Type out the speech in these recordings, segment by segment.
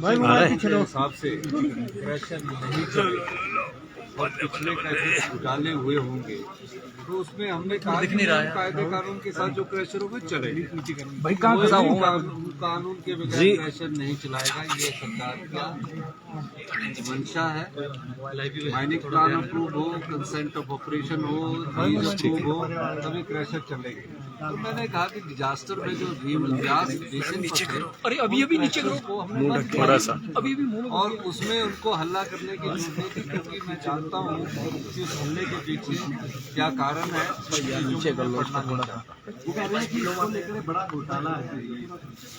हिसाब से क्रैशर नहीं चलेगा और पिछले क्रैशर घोटाले हुए होंगे तो उसमें हमने कहा कि कायदे कानून के साथ जो क्रैशर होगा चलेगा भाई। कानून के बगैर क्रैशर नहीं चलाएगा, ये सरकार का मंशा है। माइनिंग प्लान अप्रूव हो, कंसेंट ऑफ ऑपरेशन हो, लीज अप्रूव हो, तभी क्रैशर चलेंगे। तो मैंने कहा कि डिजास्टर में जो अभी नीचे करो थोड़ा सा और उसमें उनको हल्ला करने की जरूरत नहीं थी, क्योंकि मैं जानता हूँ कि उस हमले के पीछे क्या कारण है। नीचे कर लो बड़ा घोटाला है।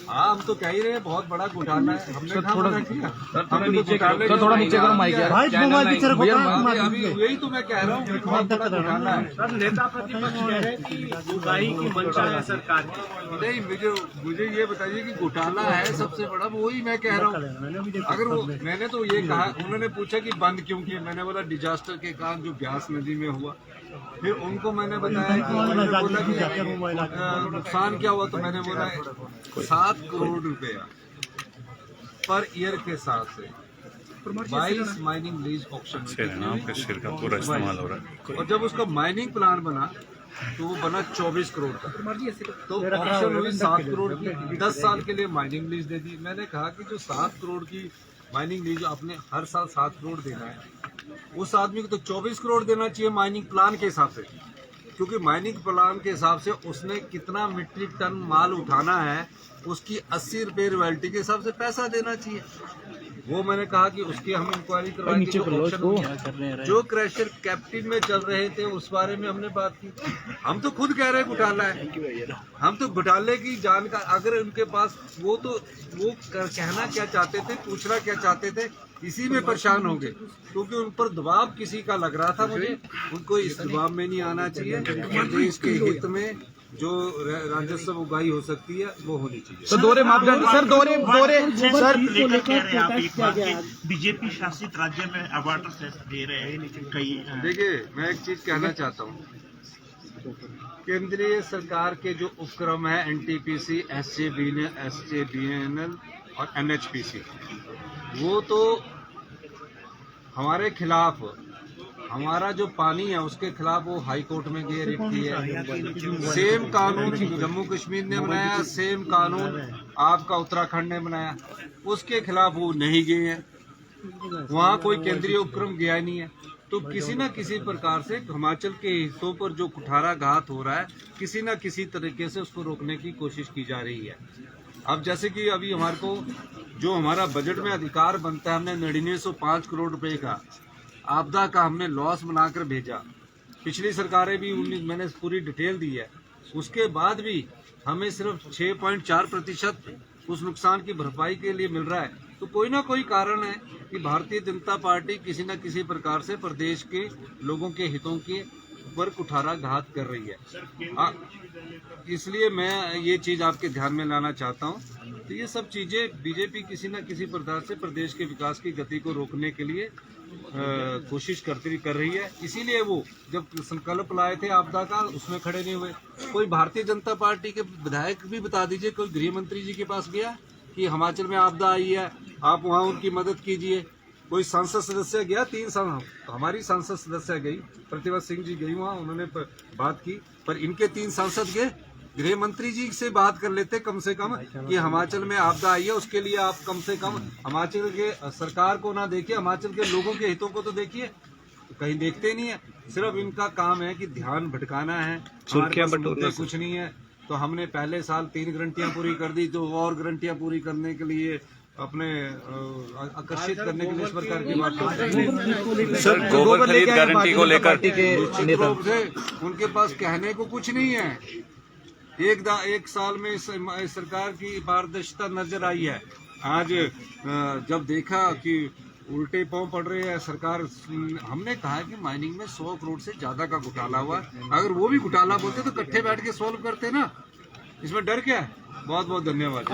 हाँ, हम तो कह ही रहे हैं बहुत बड़ा घोटाला है। हमने थोड़ा नीचे थोड़ा नीचे करो माइक यार। अभी यही तो मैं कह रहा हूँ, बहुत बड़ा घोटाला है। नेता प्रतिपक्ष कह रहे हैं कि उगाही की मंशा है सरकार की। नहीं, मुझे ये बताइए कि घोटाला है सबसे बड़ा, वही मैं कह रहा हूँ। अगर वो मैंने तो ये कहा, उन्होंने पूछा कि बंद क्यों किए, मैंने बोला डिजास्टर के कारण जो ब्यास नदी में हुआ। फिर उनको मैंने बताया कि नुकसान क्या हुआ, तो मैंने बोला 7 करोड़ रुपया पर ईयर के हिसाब से 22 माइनिंग लीज ऑप्शन सिर का पूरा इस्तेमाल हो रहा है। और जब उसका माइनिंग प्लान बना तो वो बना 24 करोड़ का। तो ऑप्शन हुई 7 करोड़ की, 10 साल के लिए माइनिंग लीज दे दी। मैंने कहा कि जो 7 करोड़ की माइनिंग लीज आपने हर साल 7 करोड़ देना है, उस आदमी को तो 24 करोड़ देना चाहिए माइनिंग प्लान के हिसाब से, क्योंकि माइनिंग प्लान के हिसाब से उसने कितना मीट्रिक टन माल उठाना है, उसकी 80 रुपये रॉयल्टी के हिसाब से पैसा देना चाहिए। वो मैंने कहा कि उसकी हम इंक्वायरी करवाएंगे। जो क्रैशर कैप्टिव में चल रहे थे उस बारे में हमने बात की। हम तो खुद कह रहे हैं घोटाला है, हम तो घोटाले की जानकारी, अगर उनके पास वो कहना क्या चाहते थे, पूछना क्या चाहते थे, इसी में परेशान होंगे, क्योंकि उन पर दबाव किसी का लग रहा था। मुझे उनको इस दबाव में नहीं आना चाहिए। देश के हित में जो राजस्व उगाही हो सकती है वो होनी चाहिए। तो दोहरे मापदंड सर, दोहरे सर लेकर कह रहे हैं आप एक बार कि बीजेपी शासित राज्य में अवार्ड दे रहे हैं, लेकिन कई देखिए, मैं एक चीज कहना चाहता हूँ। केंद्रीय सरकार के जो उपक्रम है एनटीपीसी, एसजेवीएनएल और एनएचपीसी, वो तो हमारे खिलाफ, हमारा जो पानी है उसके खिलाफ वो हाई कोर्ट में गए, रिट की है। सेम कानून जम्मू कश्मीर ने बनाया, सेम कानून आपका उत्तराखंड ने बनाया, उसके खिलाफ वो नहीं गए हैं। वहाँ कोई केंद्रीय उपक्रम गया नहीं है। तो किसी न किसी प्रकार से हिमाचल के हिस्सों पर जो कुठाराघात हो रहा है, किसी न किसी तरीके से उसको रोकने की कोशिश की जा रही है। अब जैसे कि अभी हमारे को जो हमारा बजट में अधिकार बनता है, हमने 9905 करोड़ रुपए का आपदा का हमने लॉस बनाकर भेजा। पिछली सरकारें भी मैंने पूरी डिटेल दी है, उसके बाद भी हमें सिर्फ 6.4% उस नुकसान की भरपाई के लिए मिल रहा है। तो कोई ना कोई कारण है कि भारतीय जनता पार्टी किसी न किसी प्रकार से प्रदेश के लोगों के हितों के पर कुठाराघात कर रही है। इसलिए मैं ये चीज आपके ध्यान में लाना चाहता हूँ। तो ये सब चीजें बीजेपी किसी न किसी प्रकार से प्रदेश के विकास की गति को रोकने के लिए कोशिश कर रही है। इसीलिए वो जब संकल्प लाए थे आपदा का, उसमें खड़े नहीं हुए। कोई भारतीय जनता पार्टी के विधायक भी बता दीजिए, कोई गृह मंत्री जी के पास गया कि हिमाचल में आपदा आई है, आप वहाँ उनकी मदद कीजिए? कोई सांसद सदस्य गया? 3 साल हमारी सांसद सदस्य गई, प्रतिभा सिंह जी गई वहाँ, उन्होंने बात की। पर इनके 3 सांसद गए, गृह मंत्री जी से बात कर लेते कम से कम कि हिमाचल में आपदा आई है, उसके लिए आप कम से कम हिमाचल के सरकार को ना देखिए, हिमाचल के लोगों के हितों को तो देखिए। तो कहीं देखते नहीं है, सिर्फ इनका काम है कि ध्यान भटकाना है, कुछ नहीं है। तो हमने पहले साल 3 गारंटियां पूरी कर दी, तो और गारंटियां पूरी करने के लिए अपने आकर्षित करने के लिए इस प्रकार की बात सर, गोबर खरीद गारंटी को लेकर उनके पास कहने को कुछ नहीं है। एक साल में इस सरकार की पारदर्शिता नजर आई है। आज जब देखा कि उल्टे पांव पड़ रहे हैं सरकार, हमने कहा कि माइनिंग में 100 करोड़ से ज्यादा का घोटाला हुआ। अगर वो भी घोटाला बोलते तो इकट्ठे बैठ के सॉल्व करते ना, इसमें डर क्या है? बहुत बहुत धन्यवाद।